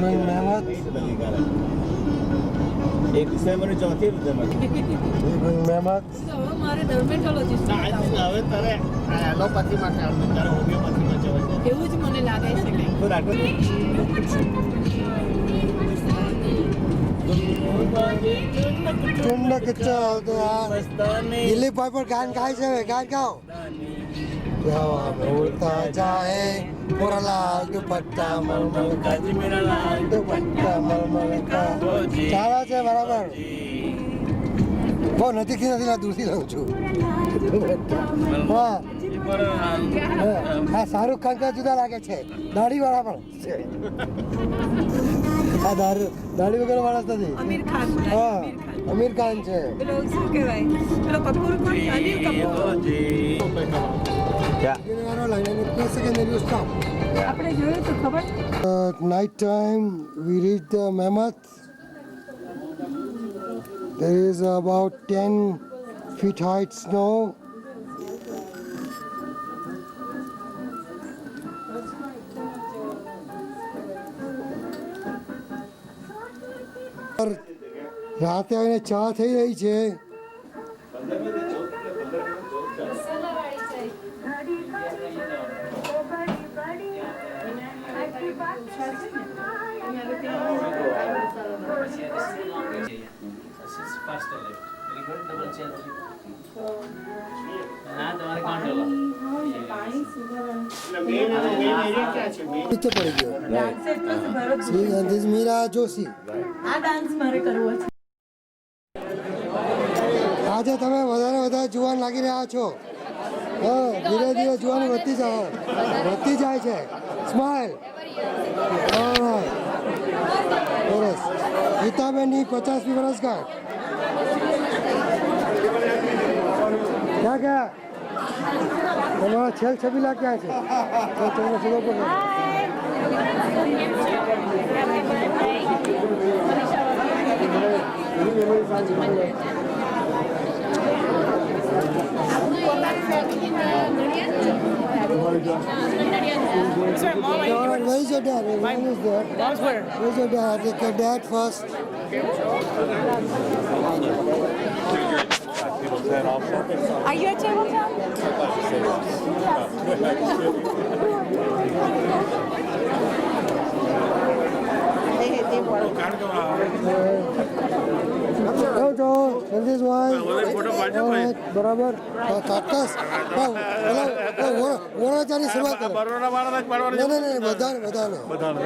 going Mehmet. 1 December ની ચોથી રીતે We're going Mehmet. હવે મારે ડર્મેટોલોજીસ્ટ હવે તારે એલોપેથી માટે આવતું તારે હોમિયોપેથીમાં જવાય એવું જ મને લાગે છે કંઈક. તો ડાક્ટર ચુંડ કિચ્ચર તો આ દિલીપ ભાઈ પર ગાન ગાય છે ગાન ગાઓ ઉડતા જાય મોરા લાલ દુપટ્ટા મલમલ કા મેરા લાલ દુપટ્ટા મલમલ કા ચાલે છે બરાબર બહુ નજીકથી નથી ના દૂરથી લઉં છું હા હા શાહરુખ ખાન કા જુદા લાગે છે દાઢી વાળા પણ છે આ દાઢી વગર માણસ નથી આમિર ખાન. હા આમિર ખાન છે પેલો શું કહેવાય પેલો કપૂર કોણ? અનિલ કપૂર. આપણે જોયું તો ખબર. Night time we reach the Mammoth. There is about 10 feet height snow. રાતે આવીને ચા થઈ રહી છે પીછે પડી ગયો This is મીરા જોશી આ ડાન્સ મારે કરવો છે. આજે તમે વધારે જુવાન લાગી રહ્યા છો હા ધીરે ધીરે જુવાની વધતી જાય છે સ્માઇલ સરસ ગીતાબેનની 50મી વર્ષગાંઠ ક્યાં તમારા છેલ છબીલા ક્યાં છે તમને ખબર પડે Where is your dad? Mine is there. Where's your dad? Take your dad first. Are you a table top? જો સંદેશભાઈ બરાબર ચોક્કસ ઓળાચાની શરૂઆત કરો નહીં બધાને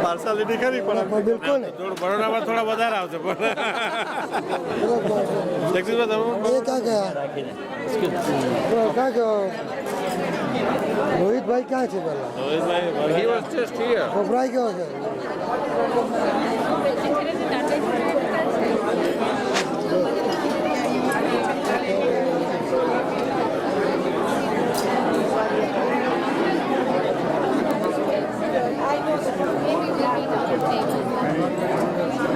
પાર્સાલિટી ખરી પણ બિલકુલ બરોડામાં થોડા વધારે આવશે એ ક્યાં ગયા રોહિતભાઈ ક્યાં છે પેલા ગભરાઈ ગયો છે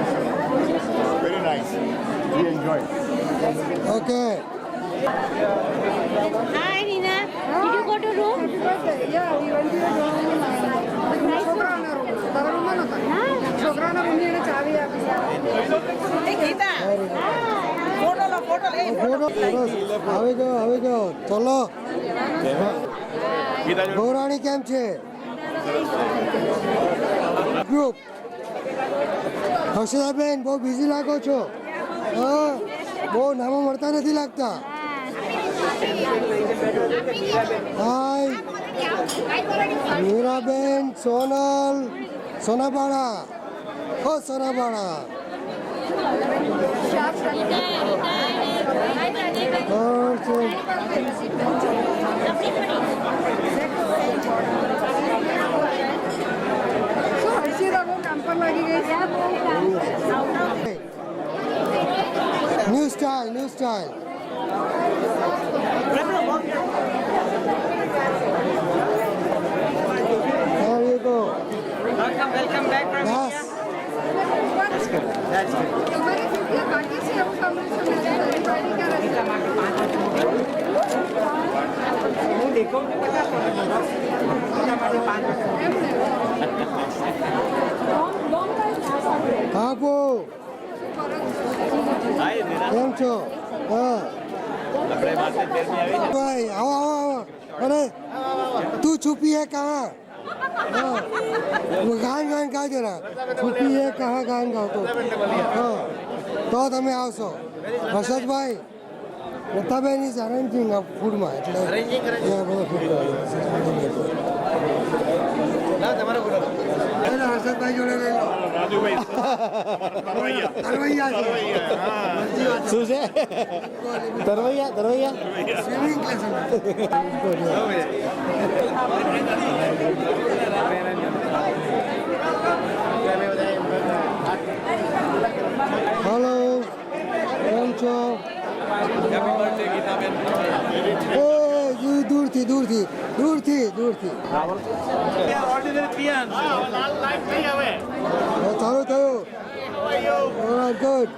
Very nice. We enjoy. Okay. Hi, Nina. Did you go to room? Yeah, we went to your છોકરાના રૂમની ચાવી આપી. ગીતા ફોટો આવી ગયો ચલો ગૌરાણી કેમ છે ગ્રુપ હર્ષદાબેન બહુ બિઝી લાગો છો હા બહુ નામો મળતા નથી લાગતા હાય Miraben Sonal સોનાબાળા સોનાબાળા New style. There you go. Welcome back from Yes. That's good. હું દેખો કેટલા કેમ છો હા ભાઈ આવો આવો આવો અરે તું છુપી है कहाँ हाँ वो गान गान गा जरा છુપી है कहाँ गान गाओ तो हाँ તો તમે આવશો હર્ષદભાઈ મોટાબેન ઇઝ અરેન્જિંગ ફૂડમાં એટલે બધો ફૂડ હર્ષદભાઈ જોડે લઈ લો તરવૈયા છે શું છે તરવૈયા સ્વિમિંગ ક્લાસ હેલો કેમ છો એ દૂરથી દૂરથી દૂરથી દૂરથી ચાલુ થયું ગુડ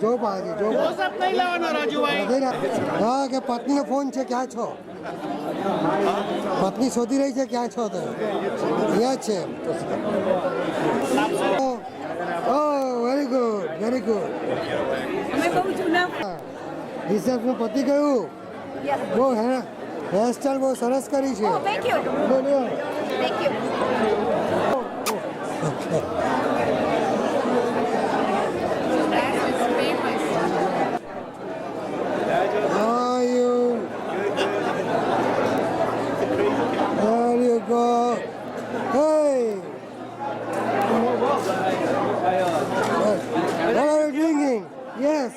જો પાછી હા કે પત્નીનો ફોન છે ક્યાં છો પત્ની શોધી રહી છે ક્યાં છો તો અહીંયા જ છે very good very good reception પતી ગયું બહુ હેરસ્ટાઈલ બહુ સરસ કરી છે Yes.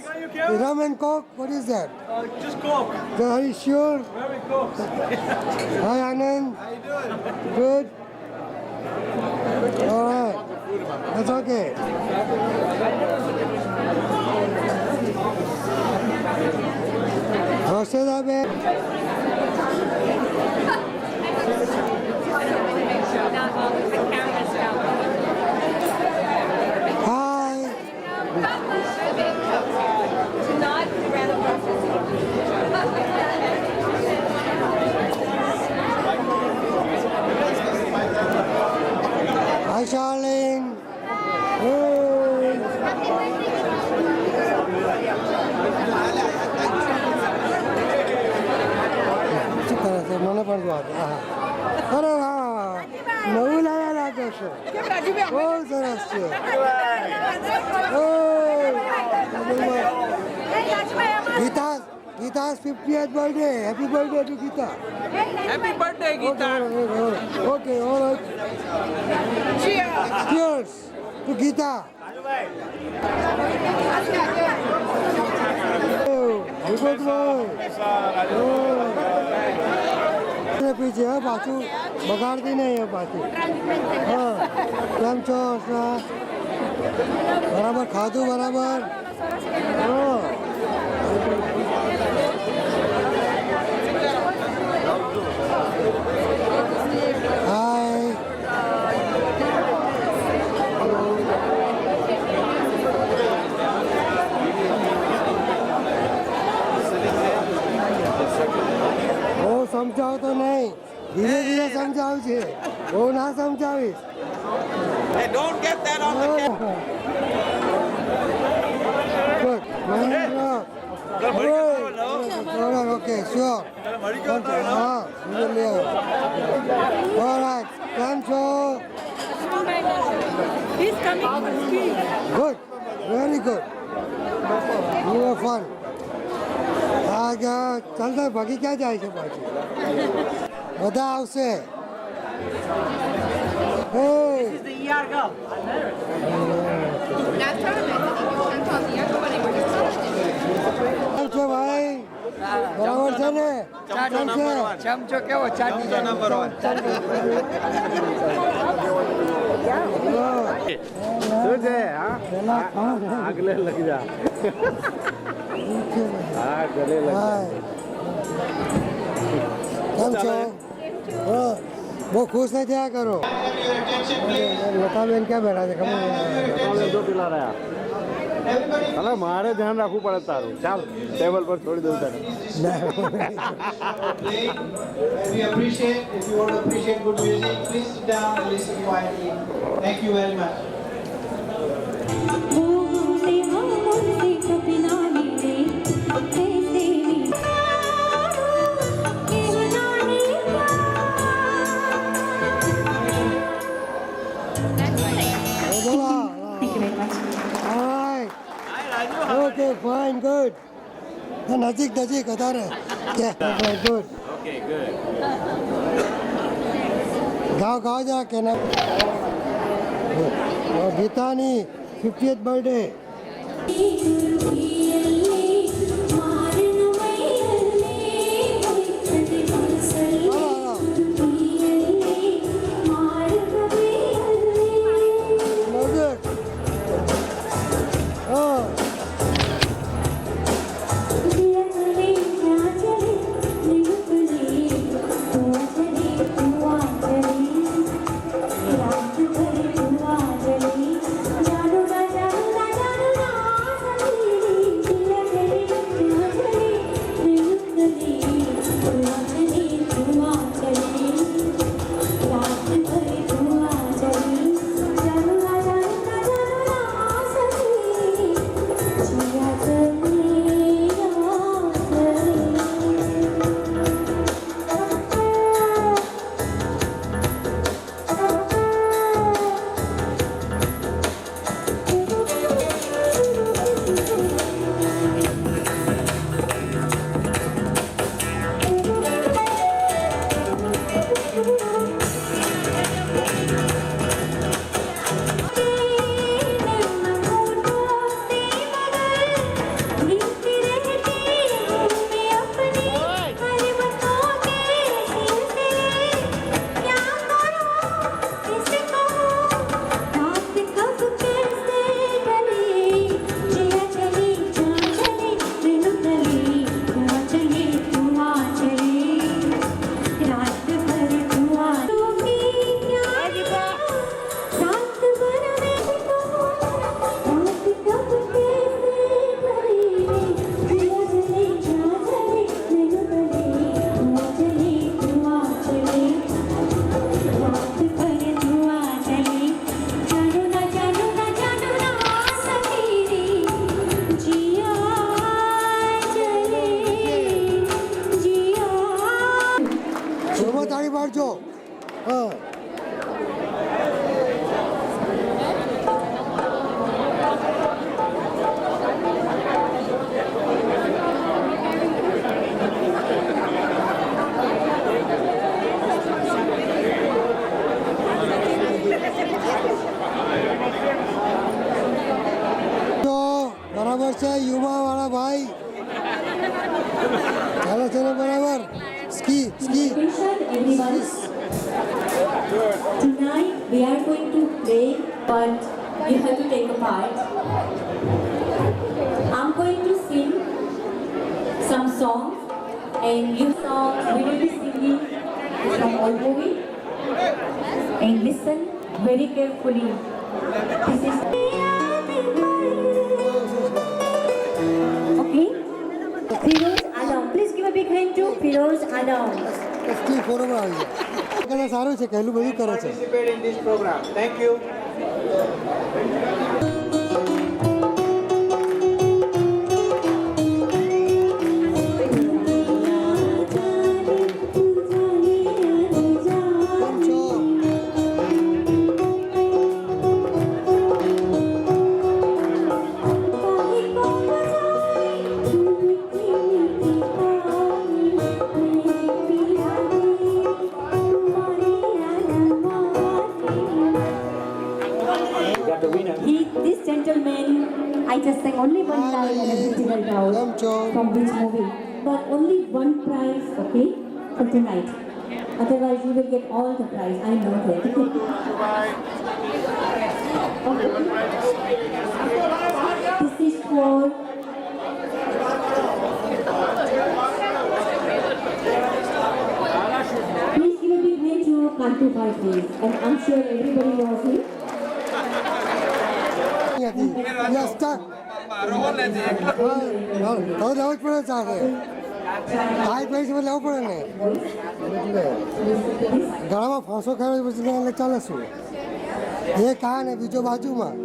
Rum and Coke, what is that? Just Coke. Are you sure? Very Coke. Hi Anand. Good. All right. That's okay. Harshada bhai. Hi. Hi, Charlene. Hey. મને પણ વાત અરે વાહ નવું લાયા લાગે છે બહુ સરસ છે Gita's 50th birthday. Happy birthday to Gita. Happy birthday, Gita. Okay, all right. Cheers. Cheers to Gita. Oh, good boy. પીછે હા પાછું બગાડતી નહીં એ પાછું હા કેમ છો બરાબર ખાધું બરાબર હા હાય બહુ સમજાવતો નહીં ધીરે ધીરે સમજાવું છે બહુ ના સમજાવીશ Hey, don't get that on the camera. Good. Okay, sure. हाँ ले all right કેમ છો He's coming for ski. good very good you were fun ચાલતા ભાગી ક્યાં જાય છે પાછી બધા આવશે Hey. This is the ER girl. કેમ છો ભાઈ બરાબર છે ને કેમ છે ચમચો કેવો ચાટી નંબર 1. શું છે હા આગલે લઈ જા હા ગલે લઈ હાય કેમ છો હા બહુ ખુશ નહીં થયા કરો લતાબેન ક્યાં બેઠા છે ખબર જો પેલા રહ્યા અલા મારે ધ્યાન રાખવું પડે તારું ચાલ ટેબલ પર છોડી દઉં તને We appreciate, if you want to appreciate good music, please sit down and listen quietly. Thank you very much. Thank you very much. All right. Okay, fine, good. નજીક નજીક વધારે ગુડ Okay, good. ગાઓ ગાઓ જરા કે ના ગીતાની 50th birthday તાળી પાડજો હા બરાબર છે યુવા વાળા ભાઈ ચાલો ચાલો બરાબર ski ski Tonight we are going to play, but you have to take a part. I'm going to sing some songs, and you songs we will be singing from old movie. And listen very carefully. This is okay. Firoz Alam, please give a big hand to Firoz Alam. Ski ફોટોમાં આવી જાય સારું છે કહેલું બધું કરે છે Participate in this program. Thank you. કેમ છો This gentleman, I just sang only one line in a digital doubt from which movie, but only one prize, okay, for tonight. Otherwise, you will get all the prize. I know that. This is for. Please give a big hand to Kantu Bhai, please. And I'm sure everybody knows him. અહીંયાથી yes start તો લેવું જ પડે સાથે કાંઈ પૈસા લેવું પડે ને એટલે ગળામાં ફાંસો ખાયો પછી એટલે ચાલે શું એ કા ને બીજો બાજુમાં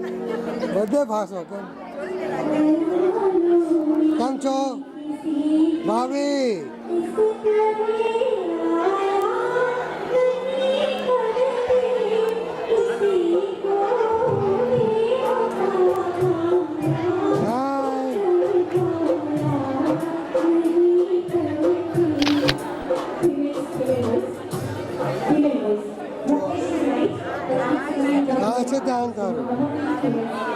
બધે ફાંસો કેમ છો ભાભી sit down, Taru.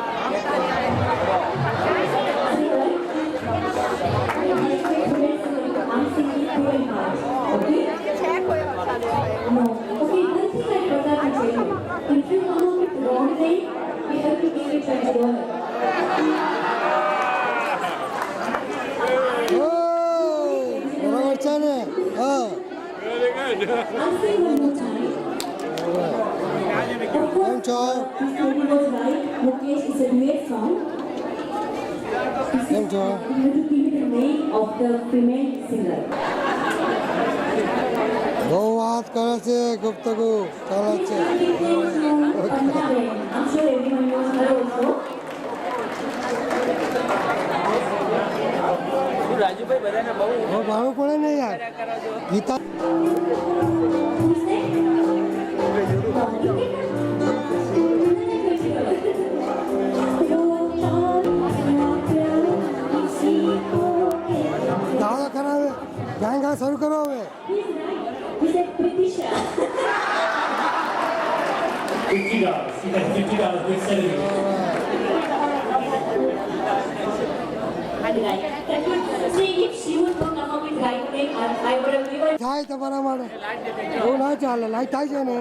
બરાબર છે ને હા કેમ છો Mukesh is a duet song. કેમ છો You have to give the name of the female singer. બહુ વાત કરે છે ગુપ્તગુ ચાલે છે I'm sure everyone knows her also. Rajubhai બધાને બહુ ભાવવું પડે ને યાર ગીતા દાવા કરાવે ગાય ગાય શરૂ કરો હવે He's a Britisher. $50. Good selling. See, if she would come up with right name, I would have given. થાય તમારા માટે એવું ના ચાલે લાઈટ થાય છે ને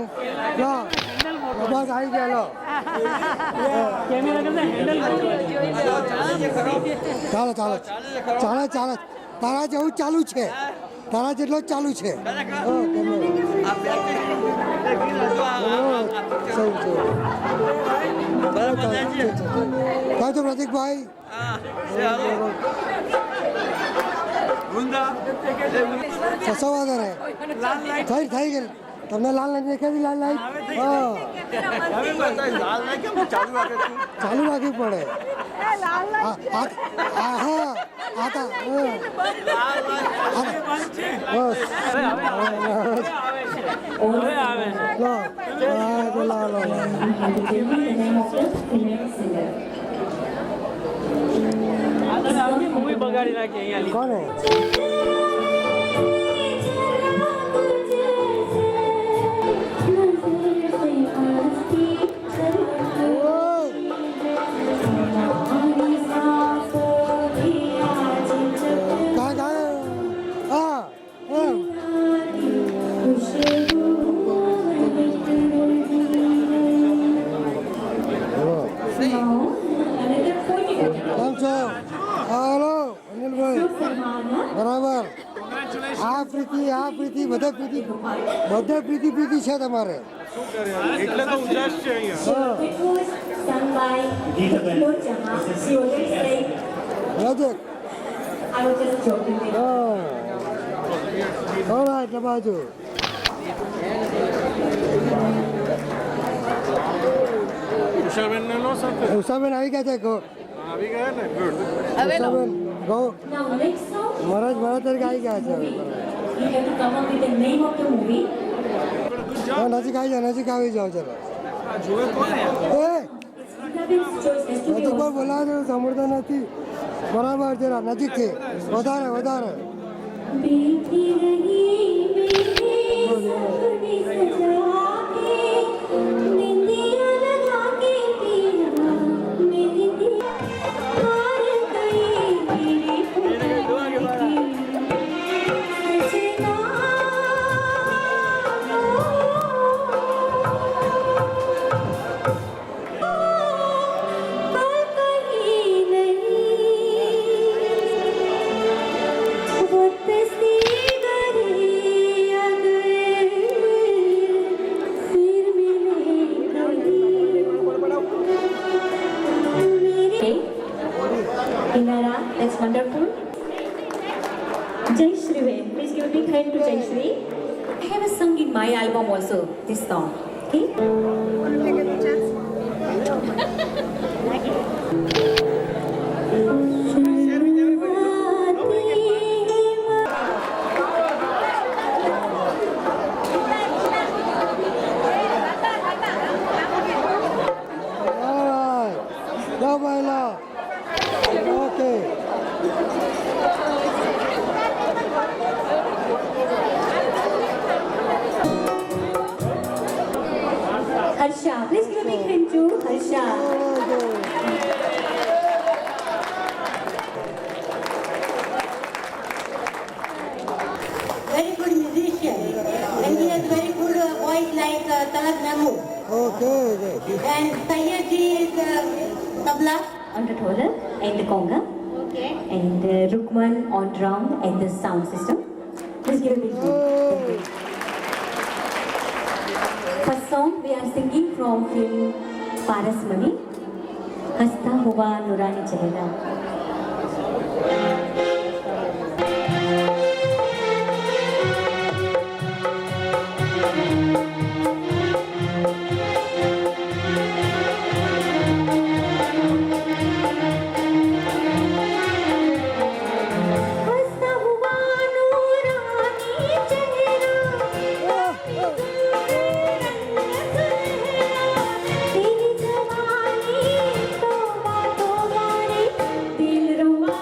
લો બસ આવી ગયા લો ચાલો ચાલો ચાલે ચાલે તારા જેવું જ ચાલુ છે તારા જેટલો જ ચાલુ છે કહો તો પ્રતિકભાઈ સસો વાગે રે થઈ ગઈ તમને લાલ લાઈટ દેખાડી લાલ લાઈટ હા ચાલુ રાખવી પડે મૂવી બગાડી નાખી અહીંયા કોને બરાબર આ પ્રીતિ બધે પ્રીતિ છે તમારે એટલે તો ઉજાસ છે અહીંયા It was sung by Lord Jahan. She always said, નજીક I was just joking with her. હા એટલે બાજુ ઉષાબેન ને નો સાથે ઉષાબેન આવી ગયા છે આવી ગયા ને ગુડ ઉષાબેન ગો Now next song, મારા તરીકે આવી ગયા છે you have to come up with the name of the movie. નજીક આવી જાઓ ચલો જોવે કોને એ Gitaben's choice has to be નજીક પર on. બોલાવે સાંભળતા નથી બરાબર જરા નજીકથી વધારે बीती रही मेरे सपने सजा के, निंदिया लगा के पिया, मेरी दिया हार गई मेरी पुकार की सजना। कल कहीं नहीं वो तस्वीर wonderful. Jai Shri Ven. Please give a big hand to Jai Shri. I have sung in my album also this song. Okay? Alright. Go baila. Okay. Harsha. Please give a big hand to Harsha. Very good musician, and he has very good voice like Talat Mahmood. Okay. And Sayyidji is tabla. On the tola and the conga. Okay. And Rukman on drum and the sound system. Please give a big hand. First song we are singing from film Paras Mani. Hasta Hua Nurani Chehra. हंसता हुआ नूरानी चेहरा, तेरी जवानी तौबा तौबा रे, दिल रुबा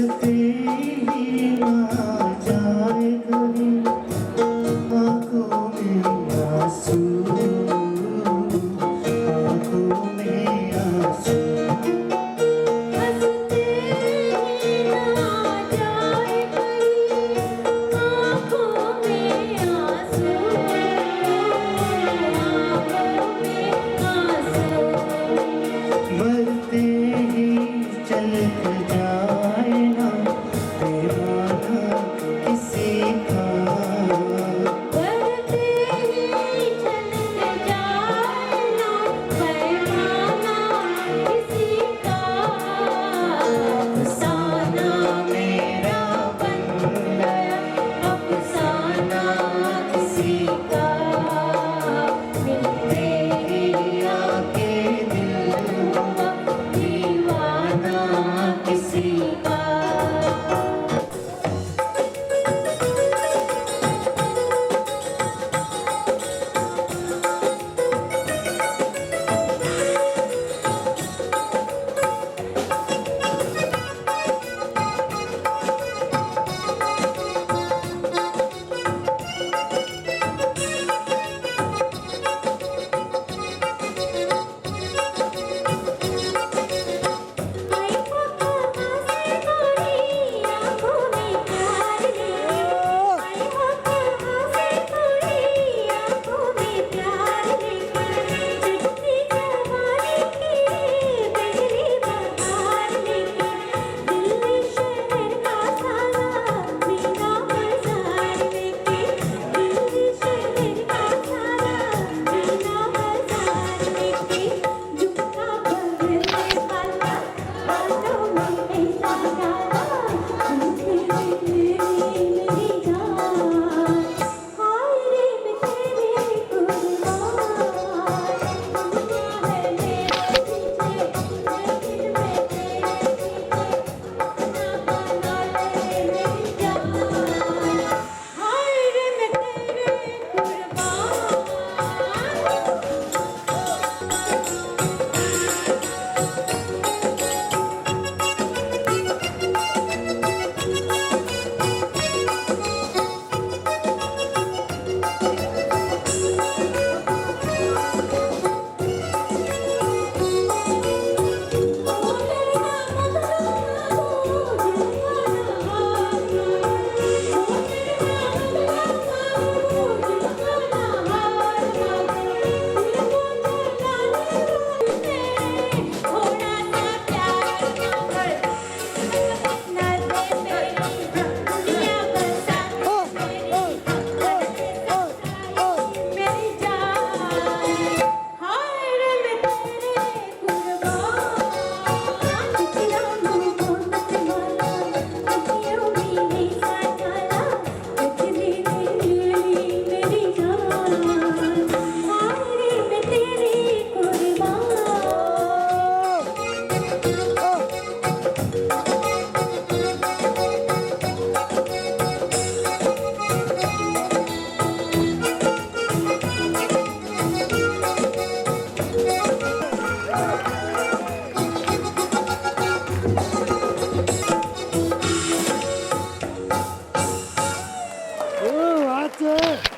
हंसते ही आ जाए कभी आंखों में आंसू, आंखों में आंसू। हंसते ही आ जाए कहीं आँखों में आंसू, आँखों में आंसू। मरते ही चलक जाए ना बेमाना किसी का, करते ही चलते जाए ना पैमाना किसी का। अफसाना मेरा बन गया अफसाना किसी का। मिलते ही आके दिल हुआ दीवाना किसी का।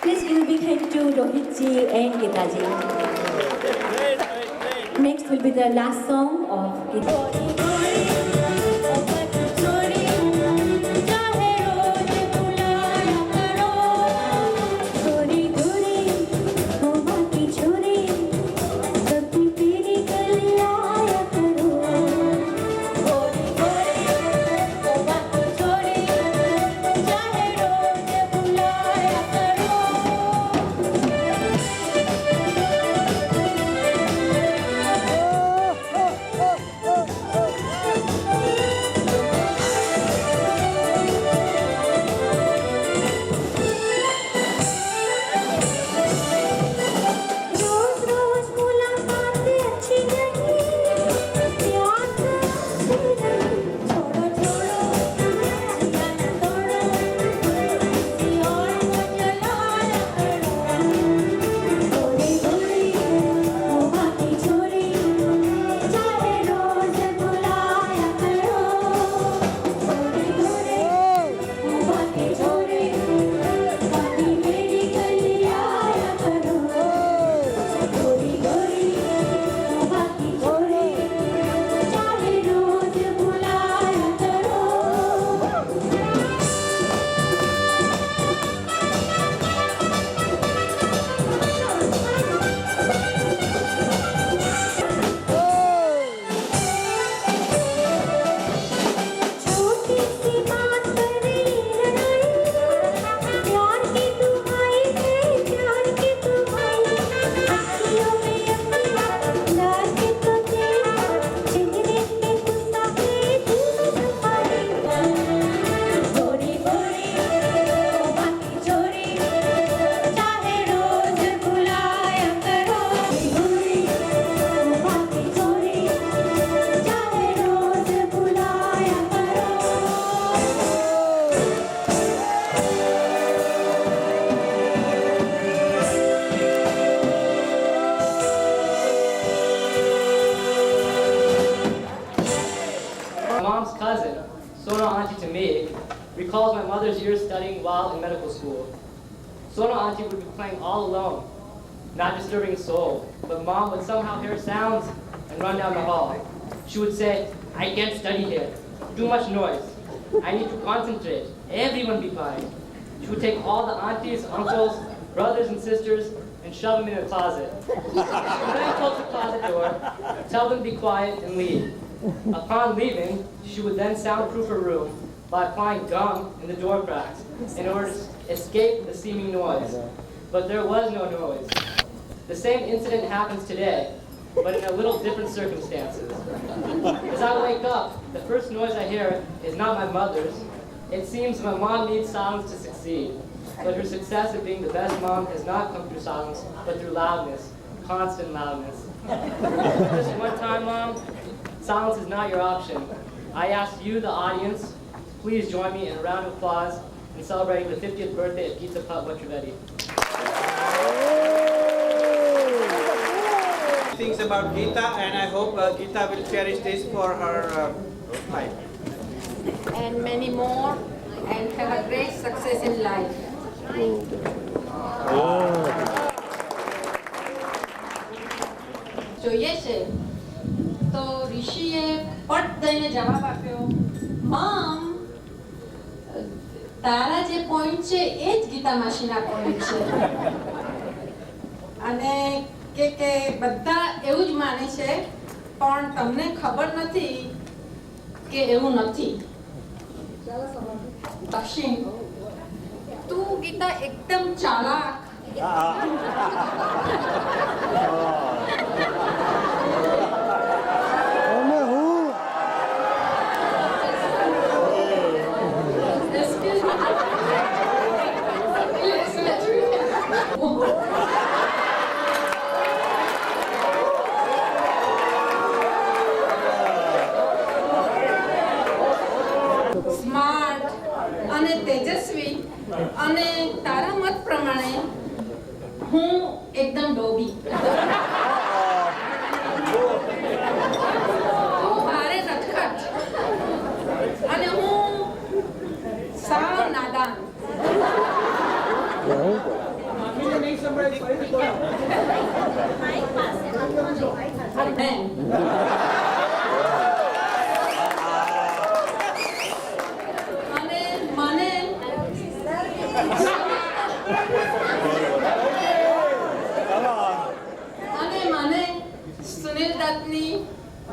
Please give a big hand to Rohit ji and Geeta ji. Next will be the last song of Geeta. recalls my mother's years studying while in medical school. Sona auntie would be playing all alone, not disturbing a soul, but mom would somehow hear sounds and run down the hall. She would say, I can't study here. Too much noise. I need to concentrate. Everyone be quiet. She would take all the aunties, uncles, brothers and sisters and shove them in a closet. She would then close the closet door, tell them to be quiet and leave. Upon leaving, she would then soundproof her room by applying gum in the door cracks in order to escape the seeming noise. But there was no noise. The same incident happens today, but in a little different circumstances. As I wake up, the first noise I hear is not my mother's. It seems my mom needs silence to succeed, but her success at being the best mom has not come through silence, but through loudness, constant loudness. Just one time, Mom, silence is not your option. I ask you, the audience, to please join me in a round of applause in celebrating the 50th birthday of Geeta Bhattacharjee. Things about Geeta, and I hope Geeta will cherish this for her life. And many more, and have a great success in life. જોઈએ છે તો ઋષિએ પટ દઈને જવાબ આપ્યો, મમ તારા જે પોઈન્ટ છે એ જ ગીતા માસીના પોઈન્ટ છે. અને કે બધા એવું જ માને છે, પણ તમને ખબર નથી કે એવું નથી. દક્ષિણ, તું ગીતા એકદમ ચાલાક. અમે હું Excuse me. સ્માર્ટ અને તેજસ્વી, અને તારા મત પ્રમાણે હું એકદમ ડોબી. તું ભારે નટખટ અને હું સાવ નાદાન. અને મને સુનિલ દત્તની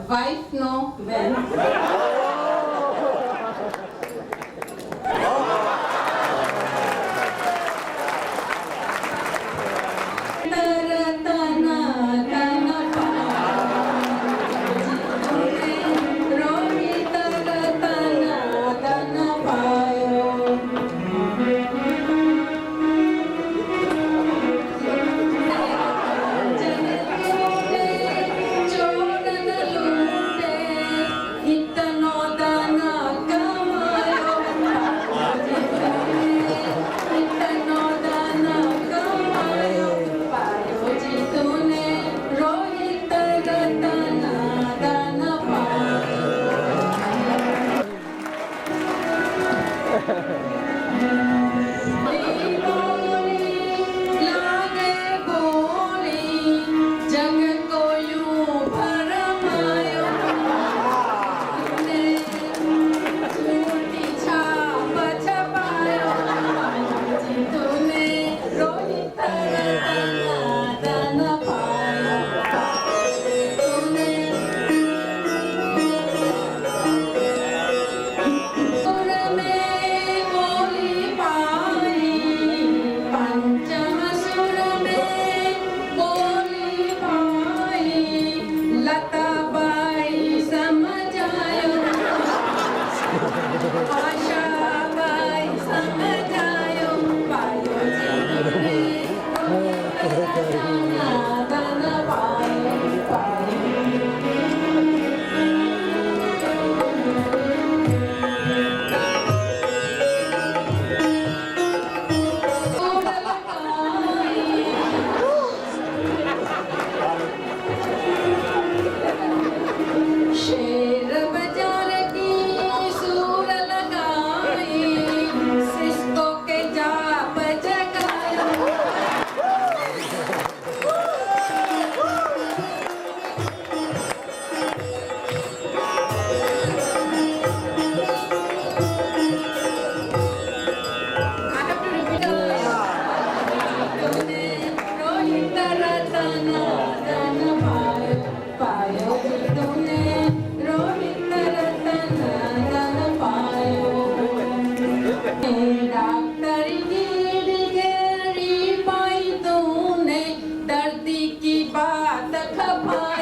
વાઇફનો બેન.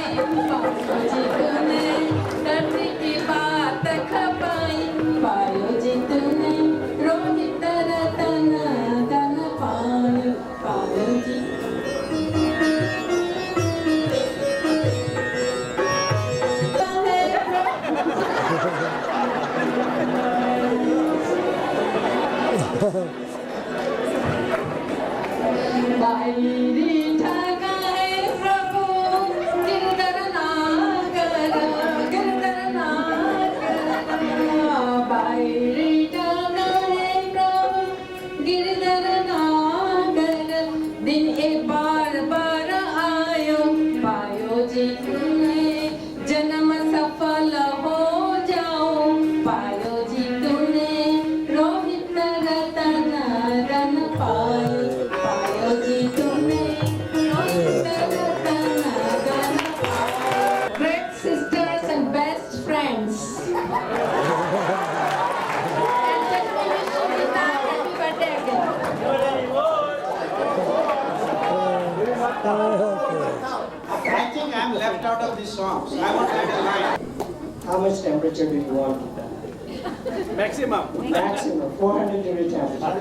पायो जी तूने धरती की बात खपाई पायो जी तूने रोहित रतन धन पायो पायो जी बाईरी ठाका है प्रभु गिरधर नागर बाईरी ठाका है प्रभु गिरधर नागर दिन एक बार बार आयो पायो जी तूने जन्म सफल हो जाओ पायो जी तूने रोहित रतन धन पायो पायो जी तूने रोहित रतन धन पायो great sisters and best friends and let me wish you Gita happy birthday again. I think I'm left out of this song, so I want to add a line. How much temperature do you want, Gita? Maximum. Maximum, 400 degree temperature.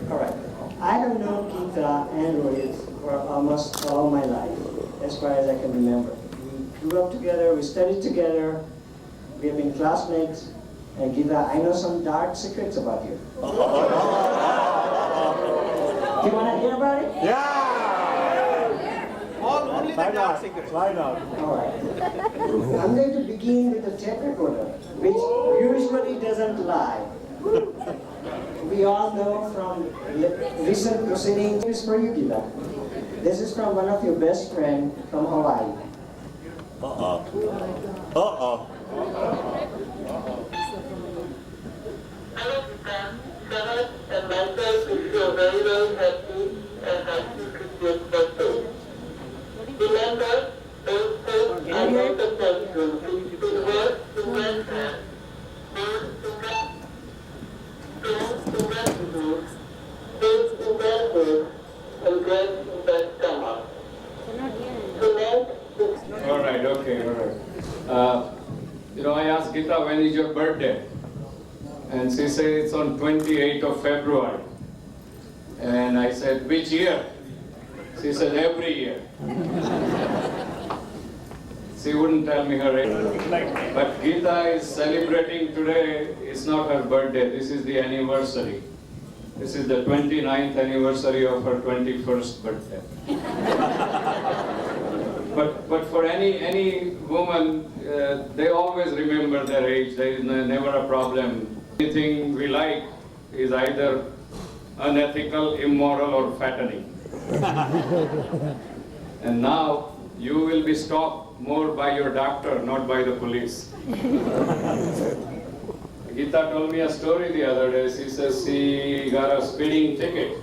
Correct. I have known Gita and Rohit for almost all my life, as far as I can remember. We grew up together, we studied together, we have been classmates. And Gita, I know some dark secrets about you. Do you want to hear about it? Only the dark secrets. All right. I'm going to begin with a tape recorder, which usually doesn't lie. We all know from recent proceedings. This is for you, Gita. This is from one of your best friends from Hawaii. Hello, Gita. Sarah and myself wish you a very, very happy and happy 50th birthday. Remember, those things are not a person. To work, to welfare, to and get that summer. All right. I asked Gita, when is your birthday? And she said it's on 28th of February. And I said, which year? She said, every year. She wouldn't tell me her age. But Gita is celebrating today. It's not her birthday. This is the anniversary. This is the 29th anniversary of her 21st birthday. But for any woman, they always remember their age. There is never a problem. Anything we like is either unethical, immoral, or fattening. And now you will be stopped more by your doctor, not by the police. Gita told me a story the other day. She says she got a speeding ticket.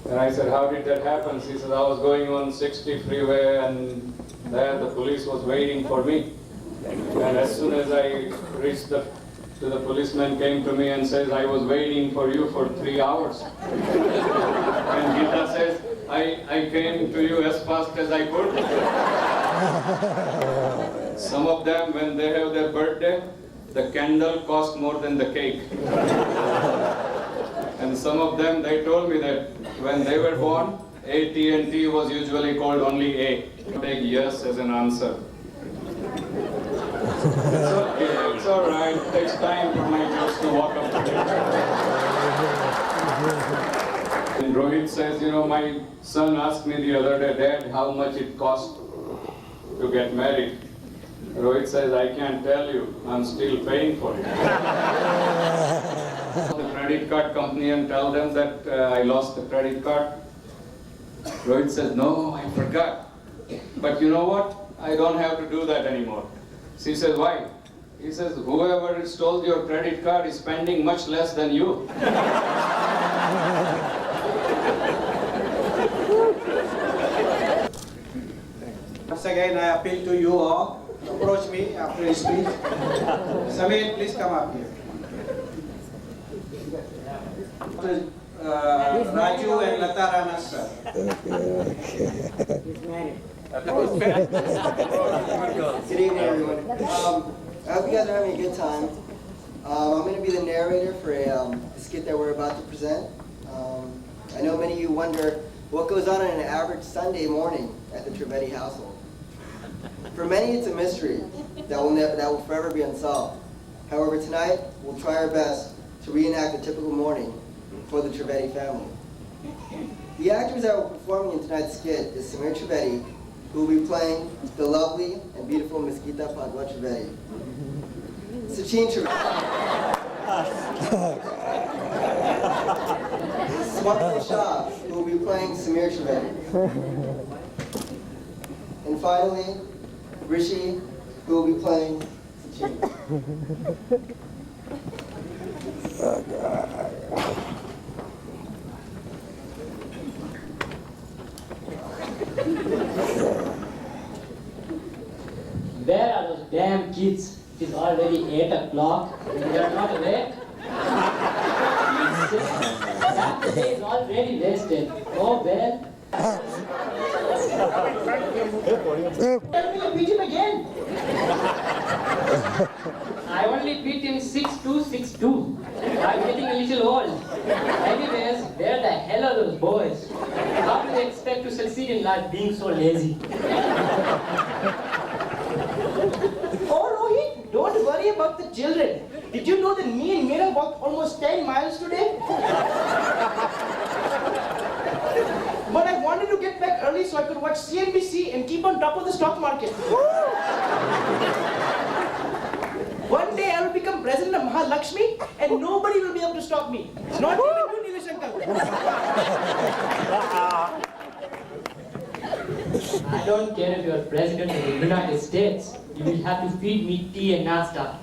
And I said, how did that happen? She said, I was going on 60 freeway and there the police was waiting for me. And as soon as I reached the policeman came to me and says, I was waiting for you for 3 hours. And Gita says, I came to you as fast as I could. Some of them, when they have their birthday, the candle cost more than the cake. And some of them, they told me that when they were born, AT&T was usually called only A. Take yes as an answer. It's okay, it's all right. It takes time for my jokes to walk up to them. And Rohit says, my son asked me the other day, Dad, how much it costs to get married. Rohit says, I can't tell you. I'm still paying for it. The credit card company and tell them that I lost the credit card. Rohit says, no, I forgot. But you know what? I don't have to do that anymore. She says, why? He says, whoever stole your credit card is spending much less than you. Once again, I appeal to you all. Approach me after his speech. Samir, please come up here. Raju and Lata Rana, sir. He's married. Good evening, everyone. I hope you guys are having a good time. I'm going to be the narrator for a skit that we're about to present. I know many of you wonder what goes on an average Sunday morning at the Trivedi household. For many, it's a mystery that will forever be unsolved. However, tonight, we'll try our best to reenact a typical morning for the Trivedi family. The actors that will be performing in tonight's skit is Samir Trivedi, who will be playing the lovely and beautiful Miss Geeta Padwa Trivedi. Sachin Trivedi. Swapnil Shah, who will be playing Samir Trivedi. And finally, Rishi, who will be playing Sachin. Where are those damn kids? It is already 8 o'clock. They are not awake. Half the day is already wasted. Oh well. Tell me you beat him again. I only beat him 6-2, 6-2. I'm getting a little old. Anyways, where the hell are those boys? How do they expect to succeed in life being so lazy? Oh, Rohit, don't worry about the children. Did you know that me and Meera walked almost 10 miles today? But I wanted to get back early so I could watch CNBC and keep on top of the stock market. One day I will become president of Mahalakshmi and nobody will be able to stop me. Not even you, Nilesh uncle. I don't care if you're president of the United States. You will have to feed me tea and nasta.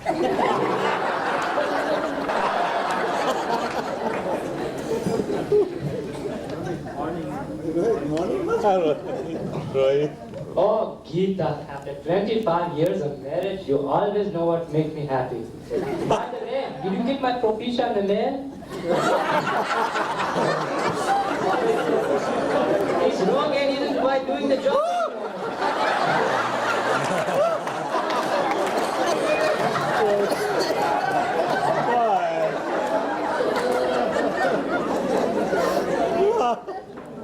Oh, Geeta, after 25 years of marriage, you always know what makes me happy. By the way, did you get my propecia in the mail? It's wrong and isn't quite doing the job.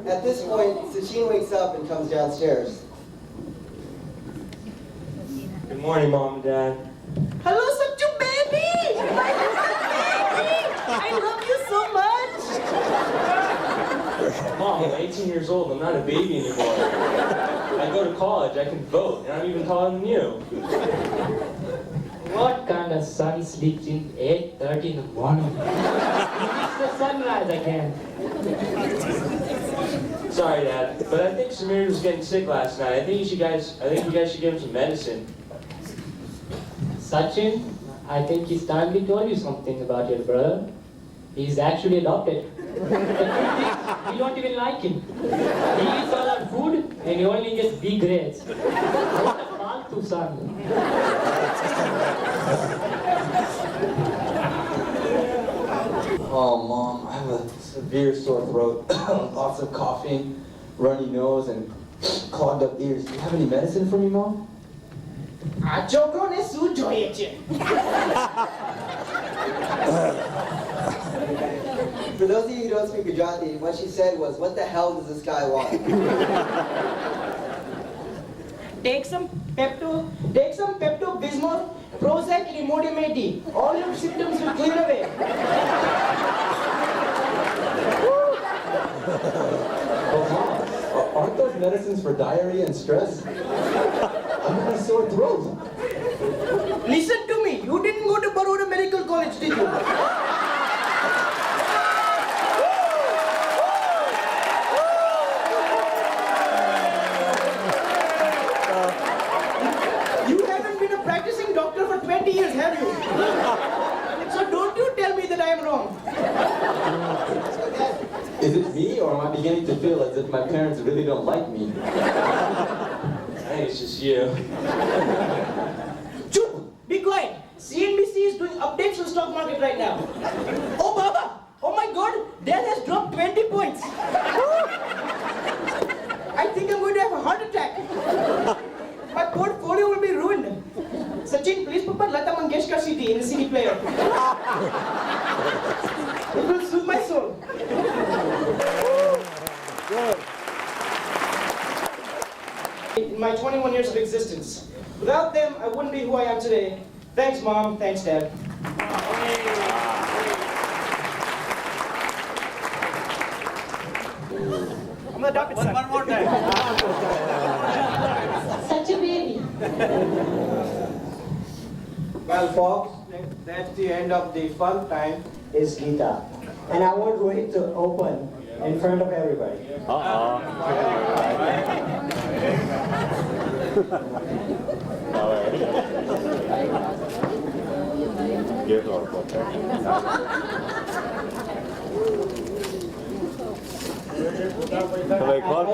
At this point, Sachin wakes up and comes downstairs. Good morning, Mom and Dad. Hello, Sachin baby! My baby! I love you so much! Mom, I'm 18 years old. I'm not a baby anymore. I go to college. I can vote, and I'm even taller than you. What kind of son sleeps in 8:30 in the morning? It's the sunrise again. Sorry, Dad, but I think Samir was getting sick last night. I think you guys should give him some medicine. Sachin, I think it's time we told you something about your brother. He's actually adopted. We don't even like him. He eats all our food and he only gets B grades. What a faltu son. Oh, Mom, I have a severe sore throat, lots of coughing, runny nose, and clogged up ears. Do you have any medicine for me, Mom? આ છોકરોને શું જોઈએ છે? For those of you who don't speak Gujarati, what she said was, what the hell does this guy want? Take some Pepto-Bismol, Prozac, and Imodium-AD. All your symptoms will clear away. Oh, Mom, aren't those medicines for diarrhea and stress? I'm got a sore throat. Listen to me. You didn't go to Baroda Medical College, did you? You haven't been a practicing doctor for 20 years, have you? So don't you tell me that I am wrong. Is it me, or am I beginning to feel as if my parents really don't like me? I think it's just you. Chup! Be quiet. CNBC is doing updates on stock market right now. Oh, Baba! Oh my God! Dell has dropped 20 points. I think I'm going to have a heart attack. existence. Without them, I wouldn't be who I am today. Thanks, Mom. Thanks, Dad. I'm gonna adopt it, son. One more time. Such a baby. Well, folks, that's the end of the fun time. Is Geeta. And I want Rohit to open in front of everybody.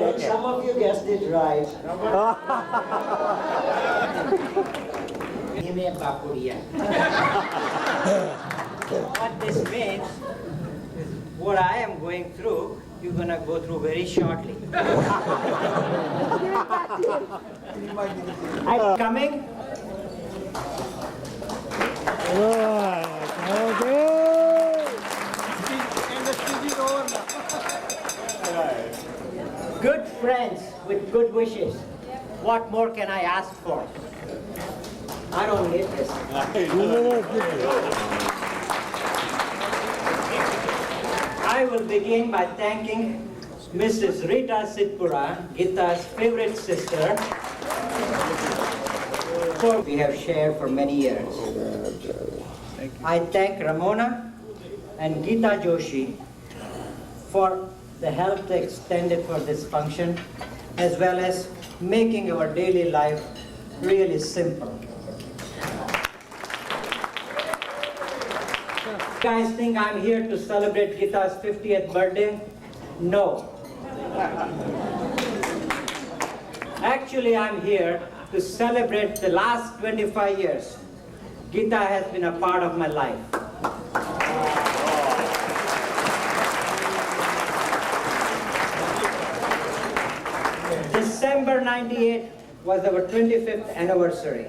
And some of you guessed it right. What this means is what I am going through, you're gonna go through very shortly. I'm coming. Good friends with good wishes. What more can I ask for? I don't need this. I will begin by thanking Mrs. Rita Sitpura, Geeta's favorite sister, for we have shared for many years. I thank Ramona and Geeta Joshi for the help they extended for this function, as well as making our daily life really simple. You guys think I'm here to celebrate Geeta's 50th birthday? No. Actually, I'm here to celebrate the last 25 years. Geeta has been a part of my life. December 98 was our 25th anniversary.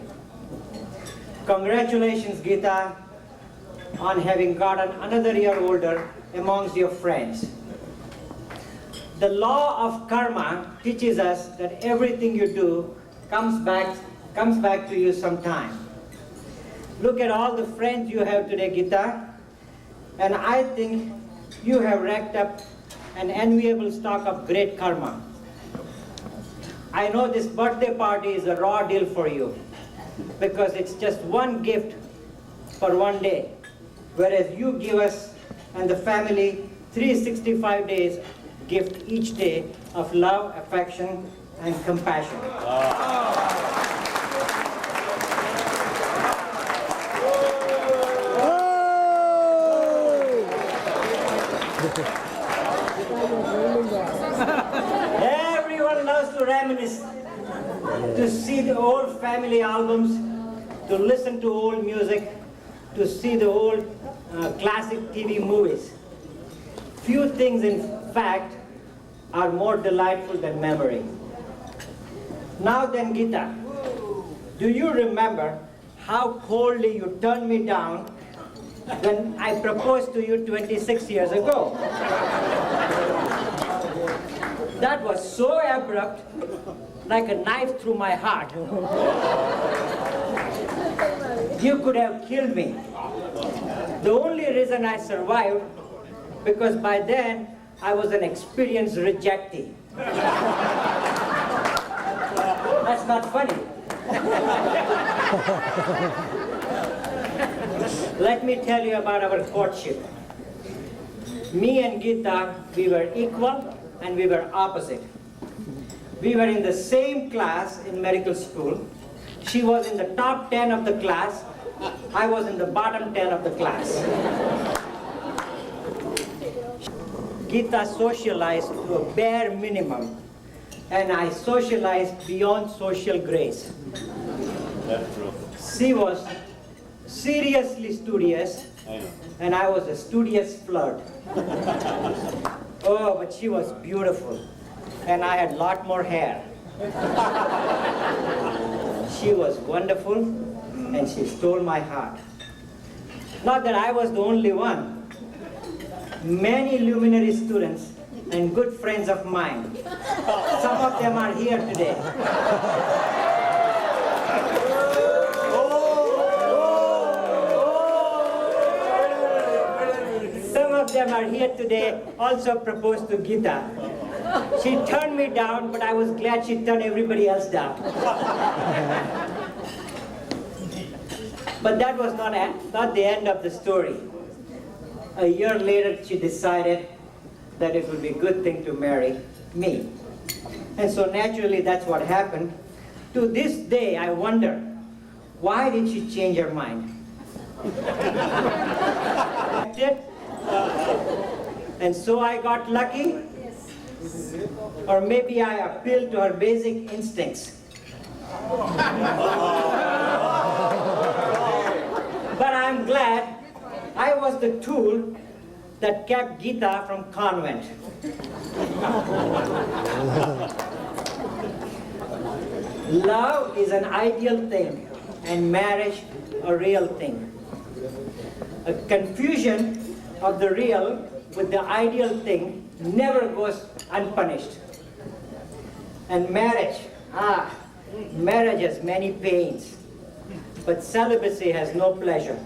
Congratulations, Geeta, on having gotten another year older amongst your friends. The law of karma teaches us that everything you do comes back to you sometime. Look at all the friends you have today, Geeta, and I think you have racked up an enviable stock of great karma. I know this birthday party is a raw deal for you because it's just one gift for one day, whereas you give us and the family 365 days gift each day of love, affection, and compassion. Everyone loves to reminisce, to see the old family albums, to listen to old music, to see the old classic TV movies. Few things, in fact, are more delightful than memory. Now then, Geeta, do you remember how coldly you turned me down when I proposed to you 26 years ago? That was so abrupt, like a knife through my heart. You could have killed me. The only reason I survived, because by then I was an experienced rejectee. That's not funny. Let me tell you about our courtship. Me and Geeta, we were equal and we were opposite. We were in the same class in medical school. She was in the top 10 of the class. I was in the bottom 10 of the class. Geeta socialized to a bare minimum, and I socialized beyond social grace. That's true. She was seriously studious, and I was a studious flirt. Oh, but she was beautiful, and I had a lot more hair. She was wonderful, and she stole my heart. Not that I was the only one. Many luminary students and good friends of mine, some of them are here today. them are here today, also proposed to Geeta. She turned me down, but I was glad she turned everybody else down. But that was not the end of the story. A year later, she decided that it would be a good thing to marry me. And so naturally, that's what happened. To this day, I wonder, why did she change her mind? And so I got lucky? Or maybe I appealed to her basic instincts. But I'm glad I was the tool that kept Geeta from convent. Love is an ideal thing, and marriage a real thing. A confusion of the real with the ideal thing never goes unpunished. And marriage has many pains, but celibacy has no pleasure.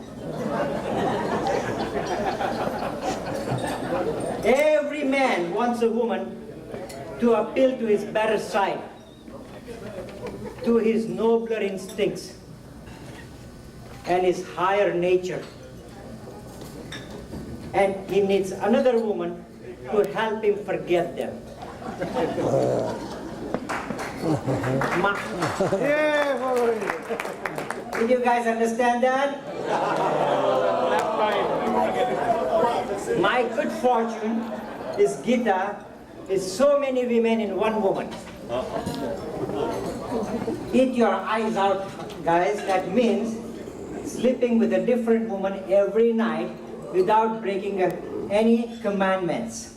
Every man wants a woman to appeal to his better side, to his nobler instincts, and his higher nature. And he needs another woman to help him forget them. Did you guys understand that? My good fortune is Geeta is so many women in one woman. Eat your eyes out, guys. That means sleeping with a different woman every night without breaking any commandments.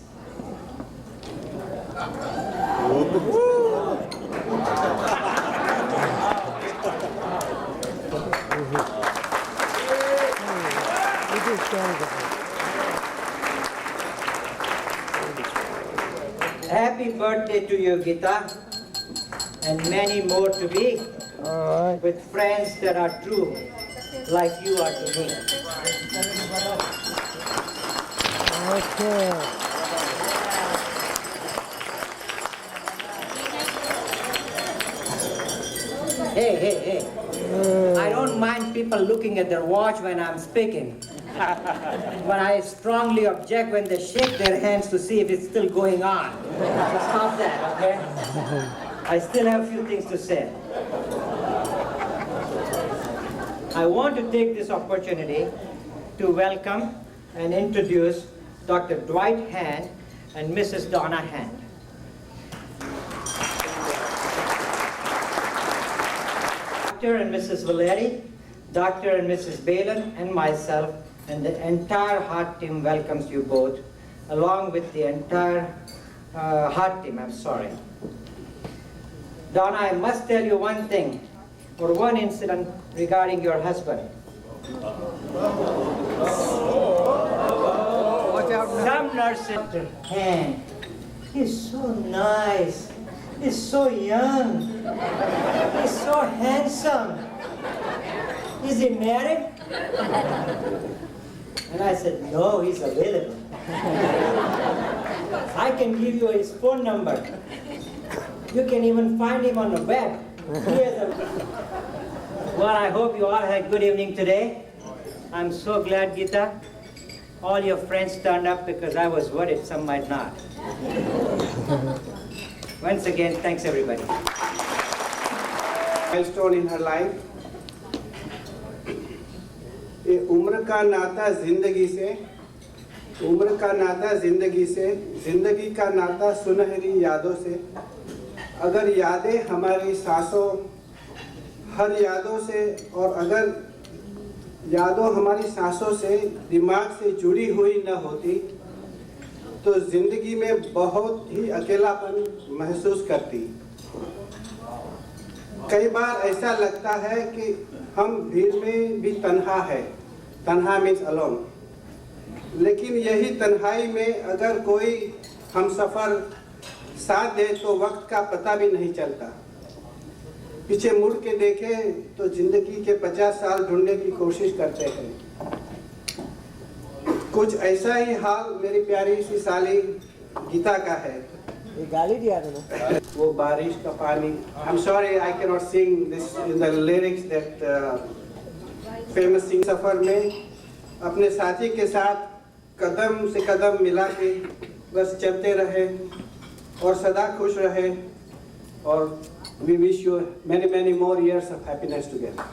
Happy birthday to you, Geeta, and many more to be, with friends that are true, like you are to me. Okay. Hey. I don't mind people looking at their watch when I'm speaking. But I strongly object when they shake their hands to see if it's still going on. So stop that, okay? I still have a few things to say. I want to take this opportunity to welcome and introduce Dr. Dwight Hand and Mrs. Donna Hand. Dr. and Mrs. Valeri, Dr. and Mrs. Balin, and myself, and the entire Heart team welcomes you both, along with the entire Heart team, I'm sorry. Donna, I must tell you one thing, or one incident regarding your husband. Some nurses Hand. He's so nice. He's so young. He's so handsome. Is he married? And I said, no, he's available. I can give you his phone number. You can even find him on the web. Well, I hope you all had a good evening today. I'm so glad, Geeta. All your friends turned up because I was worried some might not. Once again, thanks everybody. Milestone in her life. ये उम्र का नाता जिंदगी से, जिंदगी का नाता सुनहरी यादों से। अगर यादें हमारी सांसों, हर यादों से, और अगर यादों हमारी सांसों से दिमाग से जुड़ी हुई न होती, तो जिंदगी में बहुत ही अकेलापन महसूस करती। कई बार ऐसा लगता है कि हम भीड़ में भी तन्हा है, तन्हा मीन्स अलोन। लेकिन यही तन्हाई में अगर कोई हम सफ़र साथ दे तो वक्त का पता भी नहीं चलता। पीछे मुड़ के देखें तो जिंदगी के 50 साल ढूंढने की कोशिश करते हैं। कुछ ऐसा ही हाल मेरी प्यारी सी साली गीता का है। ये गाली दिया तुमने। वो बारिश का पानी। I'm sorry I cannot sing this in the lyrics that famous sing सफर में अपने साथी के साथ कदम से कदम मिला के बस चलते रहे और सदा खुश रहे और we wish you many more years of happiness together.